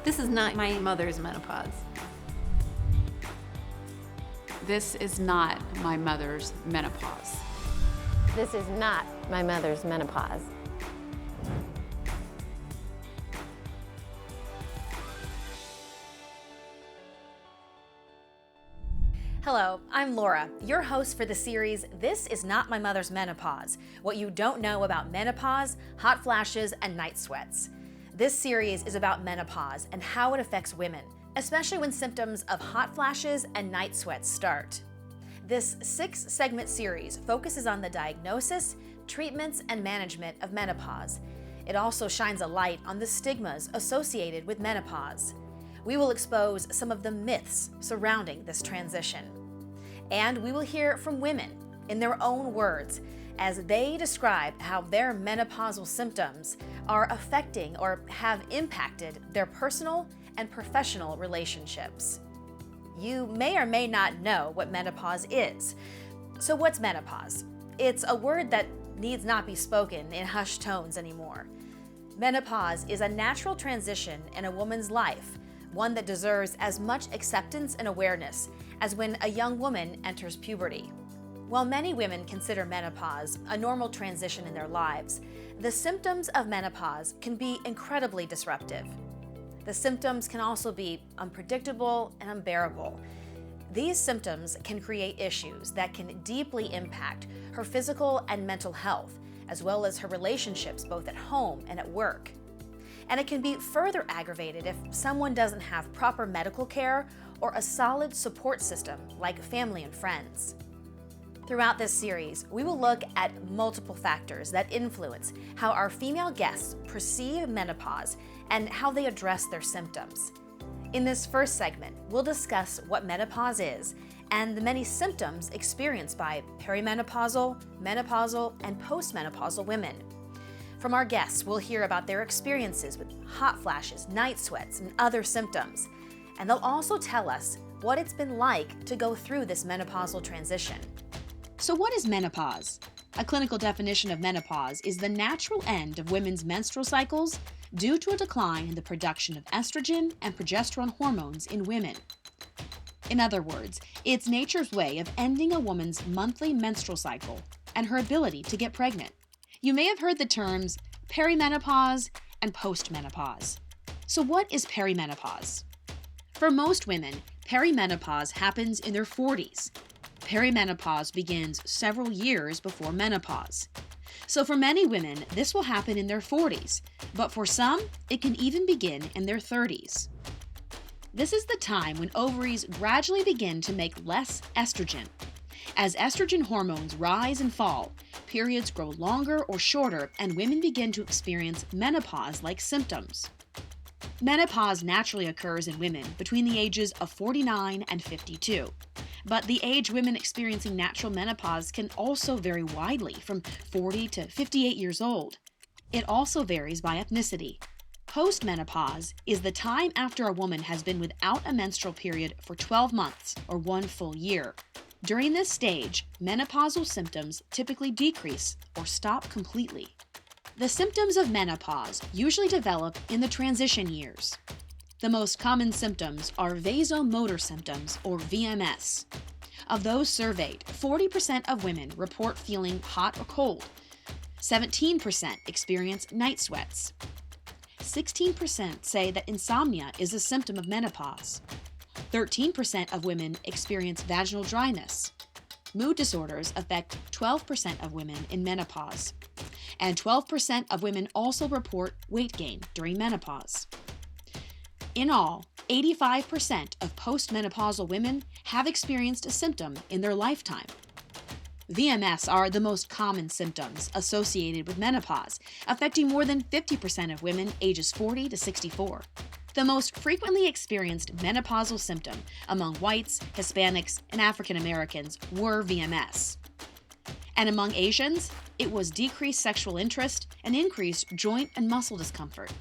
This is not my mother's menopause. This is not my mother's menopause. This is not my mother's menopause. Hello, I'm Laura, your host for the series This Is Not My Mother's Menopause, What You Don't Know About Menopause, Hot Flashes, and Night Sweats. This series is about menopause and how it affects women, especially when symptoms of hot flashes and night sweats start. This 6-segment series focuses on the diagnosis, treatments, and management of menopause. It also shines a light on the stigmas associated with menopause. We will expose some of the myths surrounding this transition. And we will hear from women in their own words as they describe how their menopausal symptoms are affecting or have impacted their personal and professional relationships. You may or may not know what menopause is. So what's menopause? It's a word that needs not be spoken in hushed tones anymore. Menopause is a natural transition in a woman's life, one that deserves as much acceptance and awareness as when a young woman enters puberty. While many women consider menopause a normal transition in their lives, the symptoms of menopause can be incredibly disruptive. The symptoms can also be unpredictable and unbearable. These symptoms can create issues that can deeply impact her physical and mental health, as well as her relationships both at home and at work. And it can be further aggravated if someone doesn't have proper medical care or a solid support system like family and friends. Throughout this series, we will look at multiple factors that influence how our female guests perceive menopause and how they address their symptoms. In this first segment, we'll discuss what menopause is and the many symptoms experienced by perimenopausal, menopausal, and postmenopausal women. From our guests, we'll hear about their experiences with hot flashes, night sweats, and other symptoms. And they'll also tell us what it's been like to go through this menopausal transition. So what is menopause? A clinical definition of menopause is the natural end of women's menstrual cycles due to a decline in the production of estrogen and progesterone hormones in women. In other words, it's nature's way of ending a woman's monthly menstrual cycle and her ability to get pregnant. You may have heard the terms perimenopause and postmenopause. So what is perimenopause? For most women, perimenopause happens in their 40s. Perimenopause begins several years before menopause. So for many women, this will happen in their 40s, but for some, it can even begin in their 30s. This is the time when ovaries gradually begin to make less estrogen. As estrogen hormones rise and fall, periods grow longer or shorter, and women begin to experience menopause-like symptoms. Menopause naturally occurs in women between the ages of 49 and 52. But the age women experiencing natural menopause can also vary widely from 40 to 58 years old. It also varies by ethnicity. Postmenopause is the time after a woman has been without a menstrual period for 12 months or 1 full year. During this stage, menopausal symptoms typically decrease or stop completely. The symptoms of menopause usually develop in the transition years. The most common symptoms are vasomotor symptoms, or VMS. Of those surveyed, 40% of women report feeling hot or cold. 17% experience night sweats. 16% say that insomnia is a symptom of menopause. 13% of women experience vaginal dryness. Mood disorders affect 12% of women in menopause. And 12% of women also report weight gain during menopause. In all, 85% of postmenopausal women have experienced a symptom in their lifetime. VMS are the most common symptoms associated with menopause, affecting more than 50% of women ages 40 to 64. The most frequently experienced menopausal symptom among whites, Hispanics, and African Americans were VMS. And among Asians, it was decreased sexual interest and increased joint and muscle discomfort.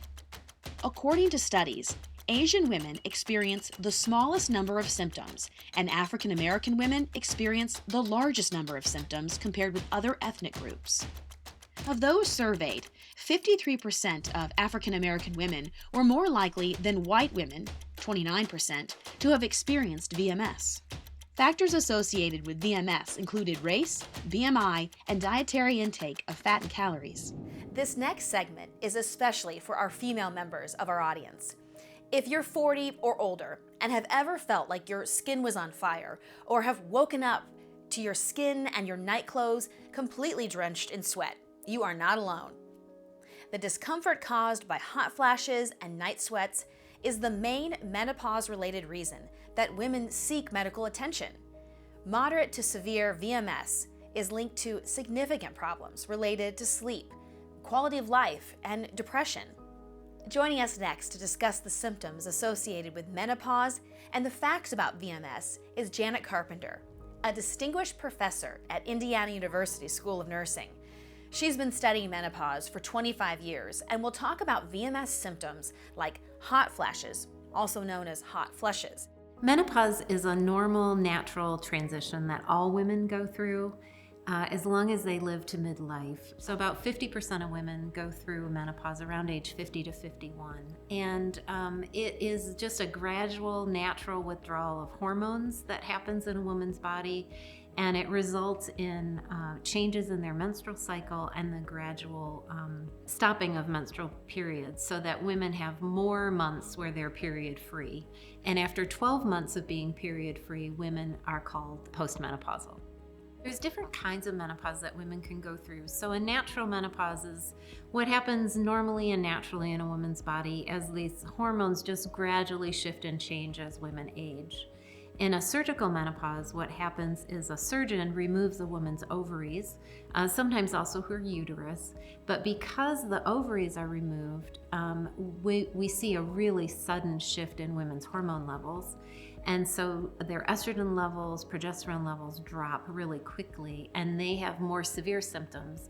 According to studies, Asian women experience the smallest number of symptoms, and African American women experience the largest number of symptoms compared with other ethnic groups. Of those surveyed, 53% of African American women were more likely than white women, 29%, to have experienced VMS. Factors associated with VMS included race, BMI, and dietary intake of fat and calories. This next segment is especially for our female members of our audience. If you're 40 or older and have ever felt like your skin was on fire, or have woken up to your skin and your night clothes completely drenched in sweat, you are not alone. The discomfort caused by hot flashes and night sweats is the main menopause-related reason that women seek medical attention. Moderate to severe VMS is linked to significant problems related to sleep, quality of life, and depression. Joining us next to discuss the symptoms associated with menopause and the facts about VMS is Janet Carpenter, a distinguished professor at Indiana University School of Nursing. She's been studying menopause for 25 years and will talk about VMS symptoms like hot flashes, also known as hot flushes. Menopause is a normal, natural transition that all women go through as long as they live to midlife. So about 50% of women go through menopause around age 50 to 51. And it is just a gradual, natural withdrawal of hormones that happens in a woman's body. And it results in changes in their menstrual cycle and the gradual stopping of menstrual periods, so that women have more months where they're period free. And after 12 months of being period free, women are called postmenopausal. There's different kinds of menopause that women can go through. So a natural menopause is what happens normally and naturally in a woman's body as these hormones just gradually shift and change as women age. In a surgical menopause, what happens is a surgeon removes a woman's ovaries, sometimes also her uterus, but because the ovaries are removed, we see a really sudden shift in women's hormone levels. And so their estrogen levels, progesterone levels drop really quickly, and they have more severe symptoms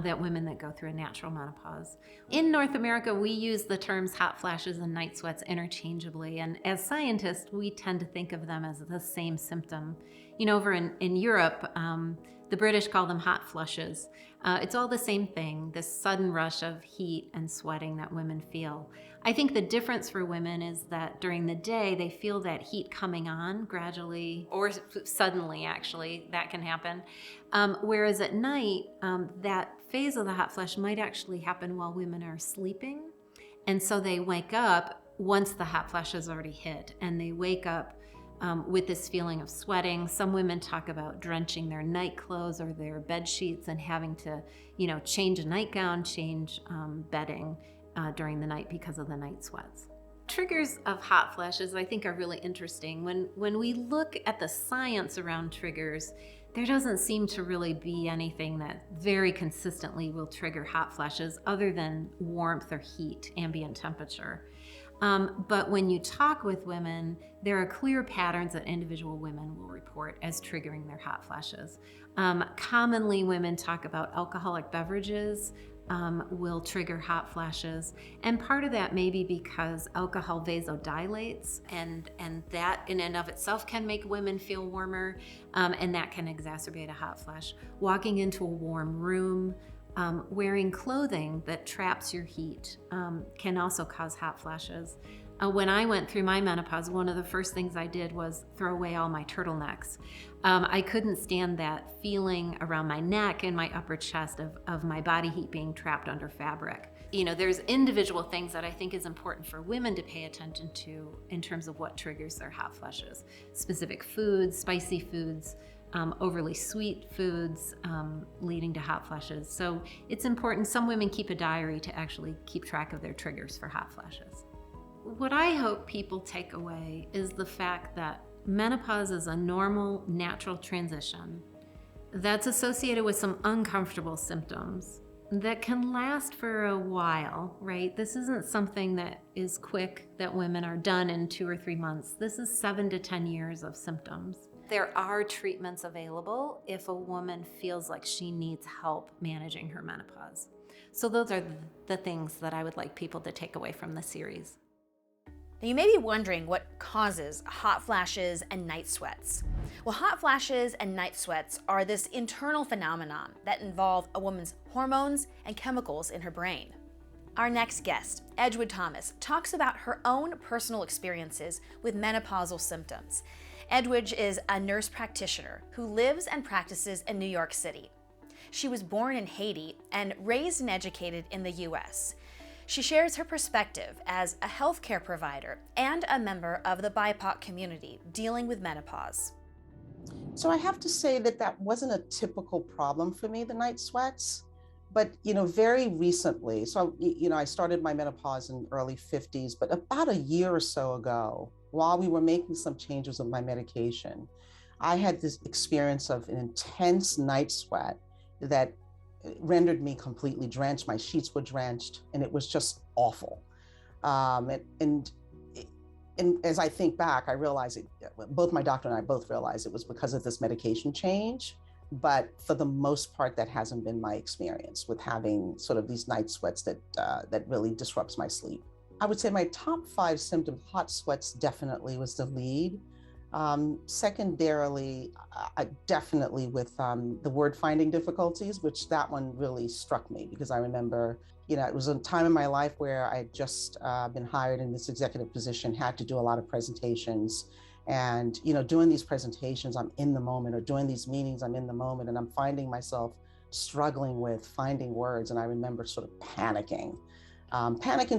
than women that go through a natural menopause. In North America, we use the terms hot flashes and night sweats interchangeably, and as scientists, we tend to think of them as the same symptom. You know, over in Europe, the British call them hot flushes. It's all the same thing, this sudden rush of heat and sweating that women feel. I think the difference for women is that during the day, they feel that heat coming on gradually, or suddenly actually, that can happen. Whereas at night, that phase of the hot flush might actually happen while women are sleeping. And so they wake up once the hot flush has already hit, and they wake up with this feeling of sweating. Some women talk about drenching their night clothes or their bed sheets and having to, change a nightgown, change bedding during the night because of the night sweats. Triggers of hot flashes, I think, are really interesting. When we look at the science around triggers, there doesn't seem to really be anything that very consistently will trigger hot flashes other than warmth or heat, ambient temperature. But when you talk with women, there are clear patterns that individual women will report as triggering their hot flashes. Commonly, women talk about alcoholic beverages will trigger hot flashes. And part of that may be because alcohol vasodilates, and that in and of itself can make women feel warmer, and that can exacerbate a hot flash. Walking into a warm room, wearing clothing that traps your heat can also cause hot flashes. When I went through my menopause, one of the first things I did was throw away all my turtlenecks. I couldn't stand that feeling around my neck and my upper chest of my body heat being trapped under fabric. There's individual things that I think is important for women to pay attention to in terms of what triggers their hot flushes. Specific foods, spicy foods, overly sweet foods leading to hot flashes. So it's important. Some women keep a diary to actually keep track of their triggers for hot flashes. What I hope people take away is the fact that menopause is a normal, natural transition that's associated with some uncomfortable symptoms that can last for a while, right? This isn't something that is quick, that women are done in 2 or 3 months. This is 7 to 10 years of symptoms. There are treatments available if a woman feels like she needs help managing her menopause. So those are the things that I would like people to take away from the series. Now, you may be wondering what causes hot flashes and night sweats. Well, hot flashes and night sweats are this internal phenomenon that involve a woman's hormones and chemicals in her brain. Our next guest, Edgewood Thomas, talks about her own personal experiences with menopausal symptoms. Edgewood is a nurse practitioner who lives and practices in New York City. She was born in Haiti and raised and educated in the US. She shares her perspective as a healthcare provider and a member of the BIPOC community dealing with menopause. So I have to say that wasn't a typical problem for me, the night sweats. But, very recently, so, I started my menopause in early 50s, but about a year or so ago, while we were making some changes with my medication, I had this experience of an intense night sweat that rendered me completely drenched. My sheets were drenched, and it was just awful. And as I think back, I realized both my doctor and I both realized it was because of this medication change. But for the most part, that hasn't been my experience with having sort of these night sweats that really disrupts my sleep. I would say my top 5 symptoms, hot sweats definitely was the lead. Secondarily, definitely with the word finding difficulties, which that one really struck me because I remember, it was a time in my life where I had just been hired in this executive position, had to do a lot of presentations. And, doing these presentations, I'm in the moment, or doing these meetings, I'm in the moment, and I'm finding myself struggling with finding words. And I remember sort of panicking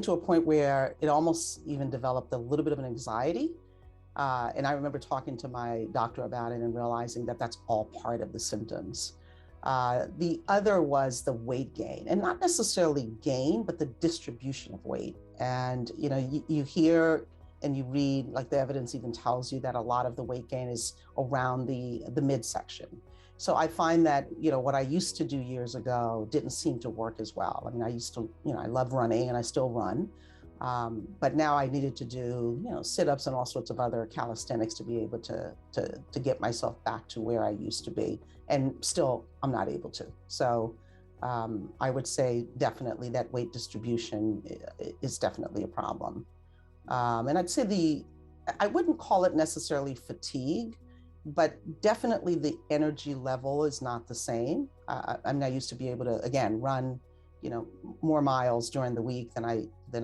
to a point where it almost even developed a little bit of an anxiety. And I remember talking to my doctor about it and realizing that that's all part of the symptoms. The other was the weight gain, and not necessarily gain, but the distribution of weight. And, you hear and you read, like the evidence even tells you that a lot of the weight gain is around the midsection. So I find that, what I used to do years ago didn't seem to work as well. I mean, I used to, I love running and I still run. But now I needed to do, sit-ups and all sorts of other calisthenics to be able to get myself back to where I used to be. And still, I'm not able to. So I would say definitely that weight distribution is definitely a problem. And I'd say I wouldn't call it necessarily fatigue, but definitely the energy level is not the same. I mean, I used to be able to, again, run, more miles during the week than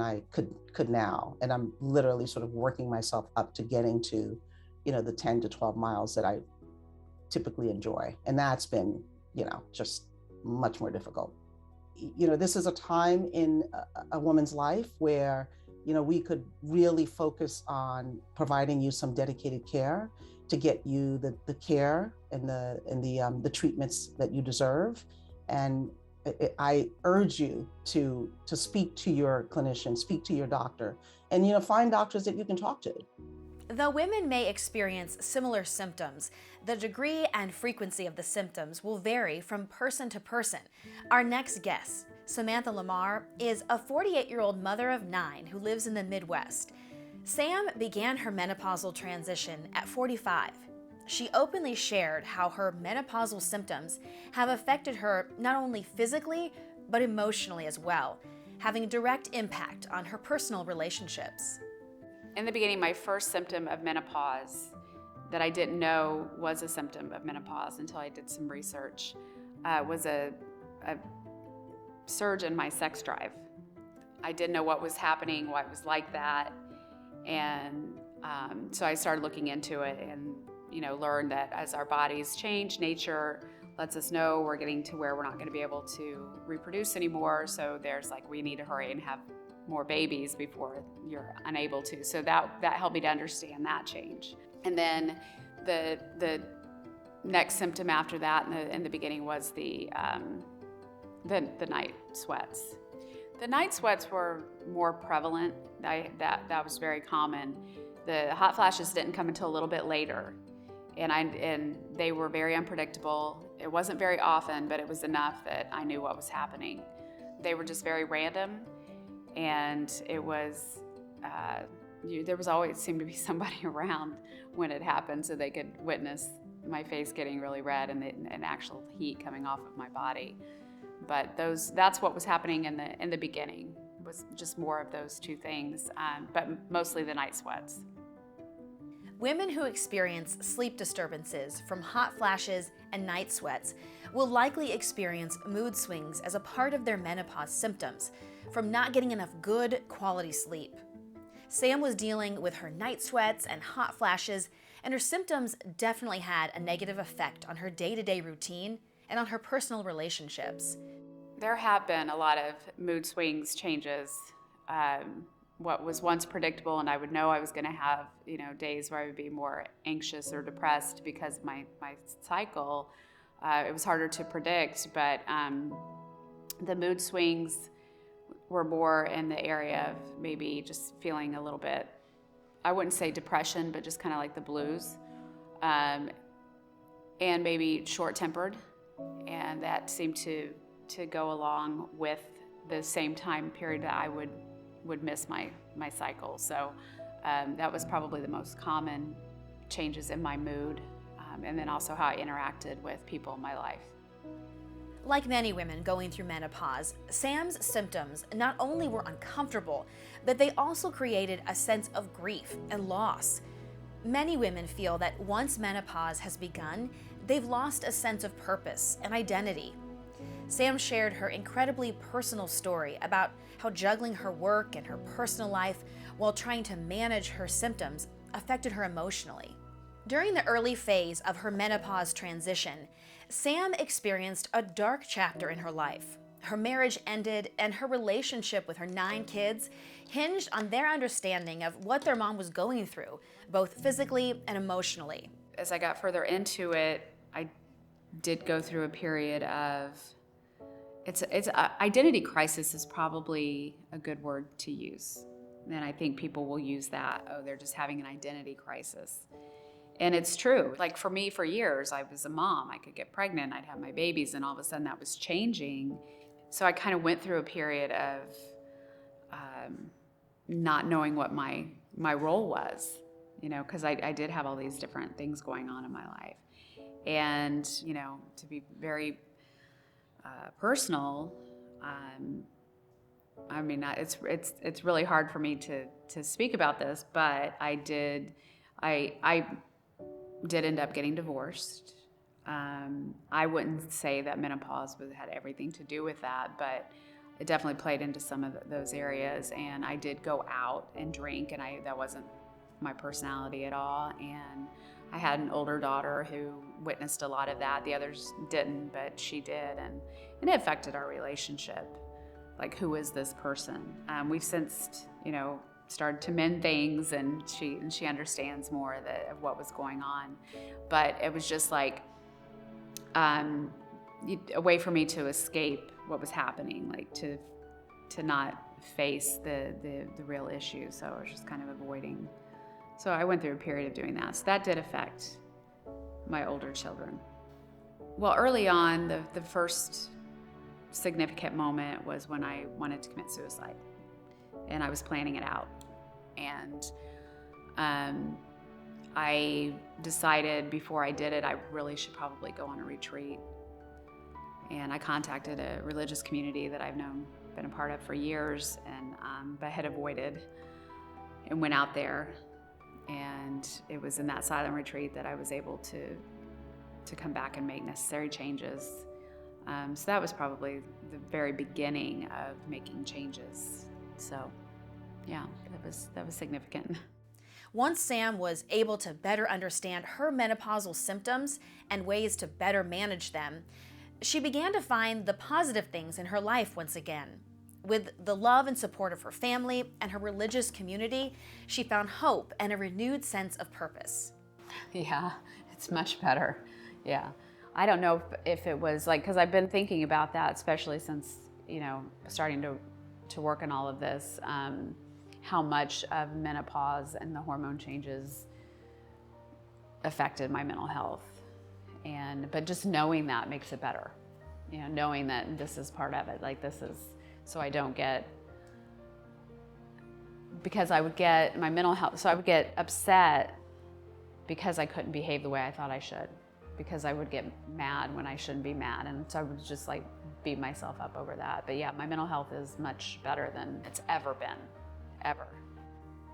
I could now. And I'm literally sort of working myself up to getting to, the 10 to 12 miles that I typically enjoy. And that's been, just much more difficult. This is a time in a woman's life where, we could really focus on providing you some dedicated care to get you the care and the treatments that you deserve. And I urge you to speak to your clinician, speak to your doctor, and find doctors that you can talk to. Though women may experience similar symptoms, the degree and frequency of the symptoms will vary from person to person. Our next guest, Samantha Lamar, is a 48-year-old mother of 9 who lives in the Midwest. Sam began her menopausal transition at 45. She openly shared how her menopausal symptoms have affected her not only physically, but emotionally as well, having a direct impact on her personal relationships. In the beginning, my first symptom of menopause that I didn't know was a symptom of menopause until I did some research was a surge in my sex drive. I didn't know what was happening, why it was like that. And so I started looking into it and, learned that as our bodies change, nature lets us know we're getting to where we're not going to be able to reproduce anymore. So there's we need to hurry and have more babies before you're unable to. So that helped me to understand that change. And then the next symptom after that in the beginning was the night sweats. The night sweats were more prevalent. That was very common. The hot flashes didn't come until a little bit later, and they were very unpredictable. It wasn't very often, but it was enough that I knew what was happening. They were just very random, and it was there was always seemed to be somebody around when it happened, so they could witness my face getting really red and actual heat coming off of my body. But that's what was happening in the beginning was just more of those two things, but mostly the night sweats. Women who experience sleep disturbances from hot flashes and night sweats will likely experience mood swings as a part of their menopause symptoms from not getting enough good quality sleep. Sam was dealing with her night sweats and hot flashes, and her symptoms definitely had a negative effect on her day-to-day routine and on her personal relationships. There have been a lot of mood swings, changes. What was once predictable, and I would know I was going to have, days where I would be more anxious or depressed because of my cycle. It was harder to predict, but the mood swings were more in the area of maybe just feeling a little bit, I wouldn't say depression, but just kind of like the blues, and maybe short-tempered, and that seemed to go along with the same time period that I would miss my cycle. So that was probably the most common changes in my mood, and then also how I interacted with people in my life. Like many women going through menopause, Sam's symptoms not only were uncomfortable, but they also created a sense of grief and loss. Many women feel that once menopause has begun, they've lost a sense of purpose and identity. Sam shared her incredibly personal story about how juggling her work and her personal life while trying to manage her symptoms affected her emotionally. During the early phase of her menopause transition, Sam experienced a dark chapter in her life. Her marriage ended, and her relationship with her 9 kids hinged on their understanding of what their mom was going through, both physically and emotionally. As I got further into it, I did go through a period of, identity crisis is probably a good word to use. And I think people will use that, they're just having an identity crisis. And it's true. Like for me, for years, I was a mom. I could get pregnant, I'd have my babies, and all of a sudden that was changing. So I kind of went through a period of not knowing what my role was, because I did have all these different things going on in my life. And, to be very personal, it's really hard for me to speak about this, but I did end up getting divorced. I wouldn't say that menopause had everything to do with that, but it definitely played into some of those areas. And I did go out and drink, and that wasn't my personality at all. And I had an older daughter who witnessed a lot of that. The others didn't, but she did, and it affected our relationship. Like, who is this person? We've since, started to mend things, and she understands more of what was going on. But it was just like a way for me to escape what was happening, like to not face the real issue. So I was just kind of avoiding. So I went through a period of doing that. So that did affect my older children. Well, early on, the first significant moment was when I wanted to commit suicide, and I was planning it out. And I decided before I did it, I really should probably go on a retreat. And I contacted a religious community that I've been a part of for years, and but had avoided, and went out there. And it was in that silent retreat that I was able to come back and make necessary changes. So that was probably the very beginning of making changes. So yeah, that was significant. Once Sam was able to better understand her menopausal symptoms and ways to better manage them, she began to find the positive things in her life once again. With the love and support of her family and her religious community, she found hope and a renewed sense of purpose. Yeah, it's much better. Yeah. I don't know if it was like, because I've been thinking about that, especially since, starting to work on all of this, how much of menopause and the hormone changes affected my mental health. But just knowing that makes it better. Knowing that this is part of it, like this is, so I don't get, because I would get my mental health, so I would get upset because I couldn't behave the way I thought I should, because I would get mad when I shouldn't be mad. And so I would just like beat myself up over that. But yeah, my mental health is much better than it's ever been, ever.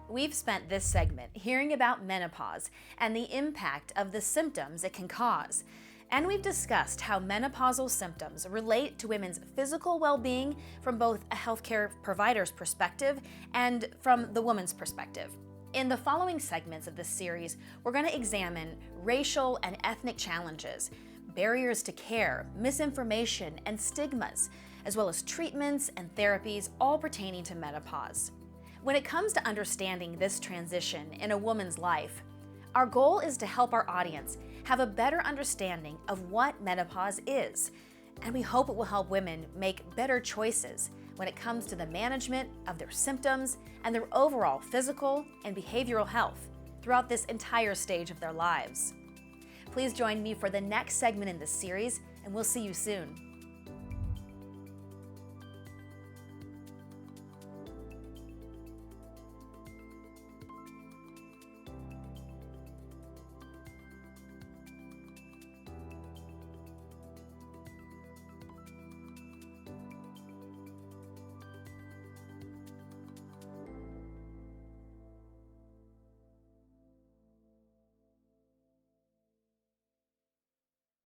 We've spent this segment hearing about menopause and the impact of the symptoms it can cause. And we've discussed how menopausal symptoms relate to women's physical well-being from both a healthcare provider's perspective and from the woman's perspective. In the following segments of this series, we're going to examine racial and ethnic challenges, barriers to care, misinformation, and stigmas, as well as treatments and therapies all pertaining to menopause. When it comes to understanding this transition in a woman's life, our goal is to help our audience have a better understanding of what menopause is, and we hope it will help women make better choices when it comes to the management of their symptoms and their overall physical and behavioral health throughout this entire stage of their lives. Please join me for the next segment in this series, and we'll see you soon.